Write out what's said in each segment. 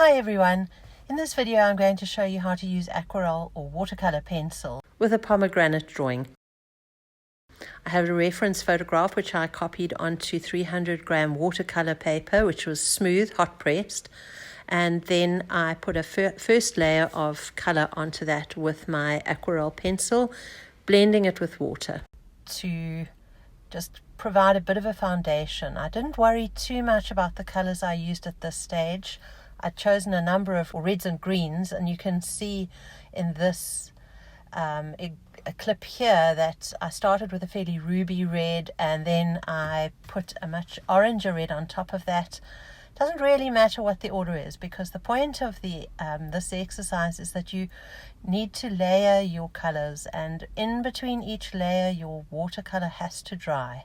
Hi everyone, in this video I'm going to show you how to use Aquarelle or watercolor pencil with a pomegranate drawing. I have a reference photograph which I copied onto 300 gram watercolor paper, which was smooth, hot pressed, and then I put a first layer of color onto that with my Aquarelle pencil, blending it with water to just provide a bit of a foundation. I didn't worry too much about the colors I used at this stage. I'd chosen a number of reds and greens, and you can see in this a clip here that I started with a fairly ruby red and then I put a much oranger red on top of that. It doesn't really matter what the order is, because the point of this exercise is that you need to layer your colors, and in between each layer your watercolor has to dry.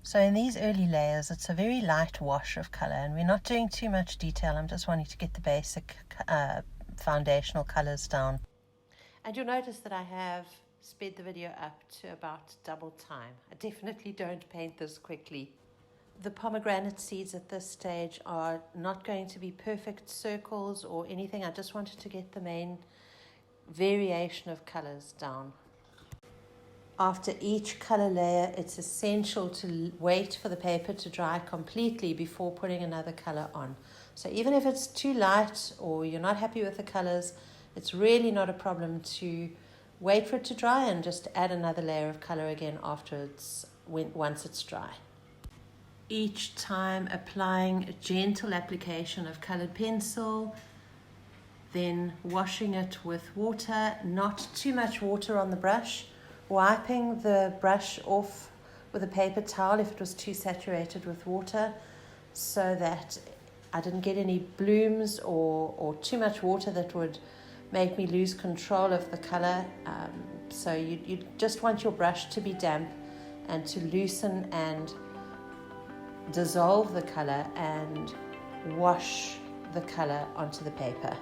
So in these early layers, it's a very light wash of color, and we're not doing too much detail. I'm just wanting to get the basic foundational colors down. And you'll notice that I have sped the video up to about double time. I definitely don't paint this quickly. The pomegranate seeds at this stage are not going to be perfect circles or anything. I just wanted to get the main variation of colors down. After each color layer, it's essential to wait for the paper to dry completely before putting another color on. So even if it's too light or you're not happy with the colors, it's really not a problem to wait for it to dry and just add another layer of color again afterwards once it's dry. Each time applying a gentle application of colored pencil, then washing it with water, not too much water on the brush, wiping the brush off with a paper towel if it was too saturated with water, so that I didn't get any blooms or too much water that would make me lose control of the color. So you just want your brush to be damp and to loosen and dissolve the color and wash the color onto the paper.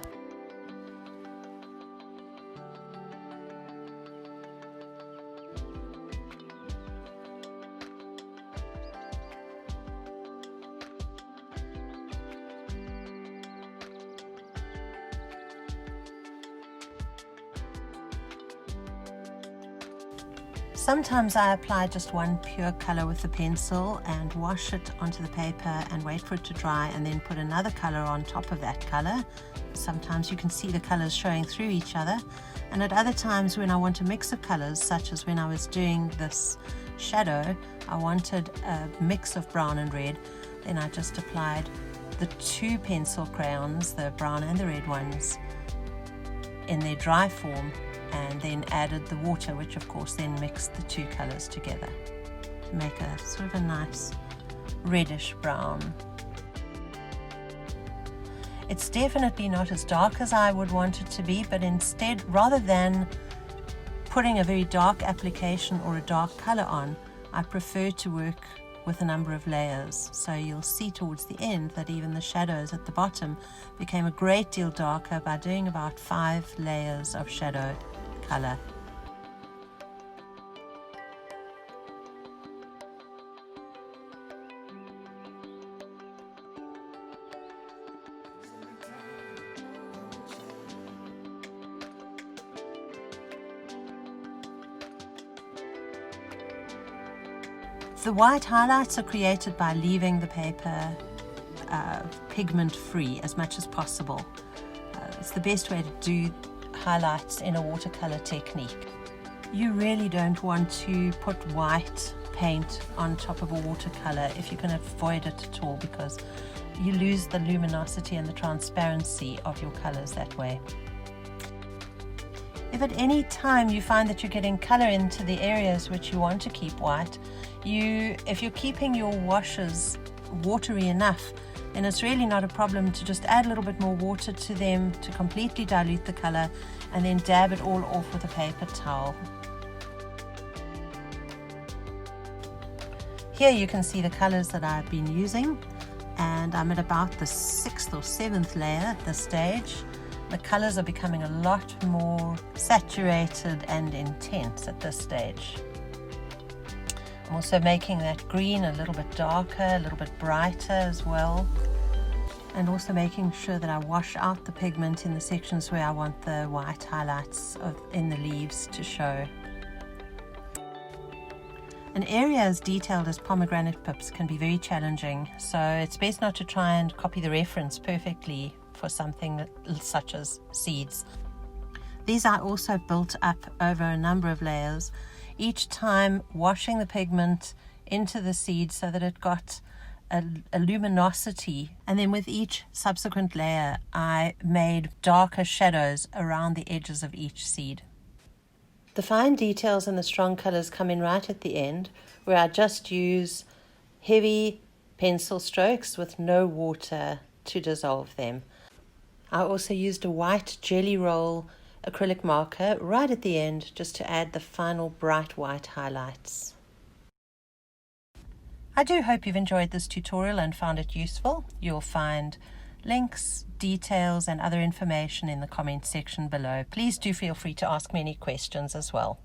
Sometimes I apply just one pure color with the pencil and wash it onto the paper and wait for it to dry, and then put another color on top of that color. Sometimes you can see the colors showing through each other, and at other times when I want a mix of colors, such as when I was doing this shadow, I wanted a mix of brown and red, then I just applied the two pencil crayons, the brown and the red ones, in their dry form, and then added the water, which of course then mixed the two colors together to make a sort of a nice reddish brown. It's definitely not as dark as I would want it to be, but instead, rather than putting a very dark application or a dark color on, I prefer to work with a number of layers. So you'll see towards the end that even the shadows at the bottom became a great deal darker by doing about 5 layers of shadow color. The white highlights are created by leaving the paper pigment free as much as possible. It's the best way to do highlights in a watercolor technique. You really don't want to put white paint on top of a watercolor if you can avoid it at all, because you lose the luminosity and the transparency of your colors that way. If at any time you find that you're getting color into the areas which you want to keep white, if you're keeping your washes watery enough, then it's really not a problem to just add a little bit more water to them to completely dilute the color, and then dab it all off with a paper towel. Here you can see the colors that I've been using, and I'm at about the 6th or 7th layer at this stage. The colors are becoming a lot more saturated and intense at this stage. I'm also making that green a little bit darker, a little bit brighter as well. and also making sure that I wash out the pigment in the sections where I want the white highlights in the leaves to show. An area as detailed as pomegranate pips can be very challenging, so it's best not to try and copy the reference perfectly for something such as seeds. These I also built up over a number of layers, each time washing the pigment into the seed so that it got a luminosity, and then with each subsequent layer I made darker shadows around the edges of each seed. The fine details and the strong colors come in right at the end, where I just use heavy pencil strokes with no water to dissolve them. I also used a white jelly roll acrylic marker right at the end just to add the final bright white highlights. I do hope you've enjoyed this tutorial and found it useful. You'll find links, details and other information in the comment section below. Please do feel free to ask me any questions as well.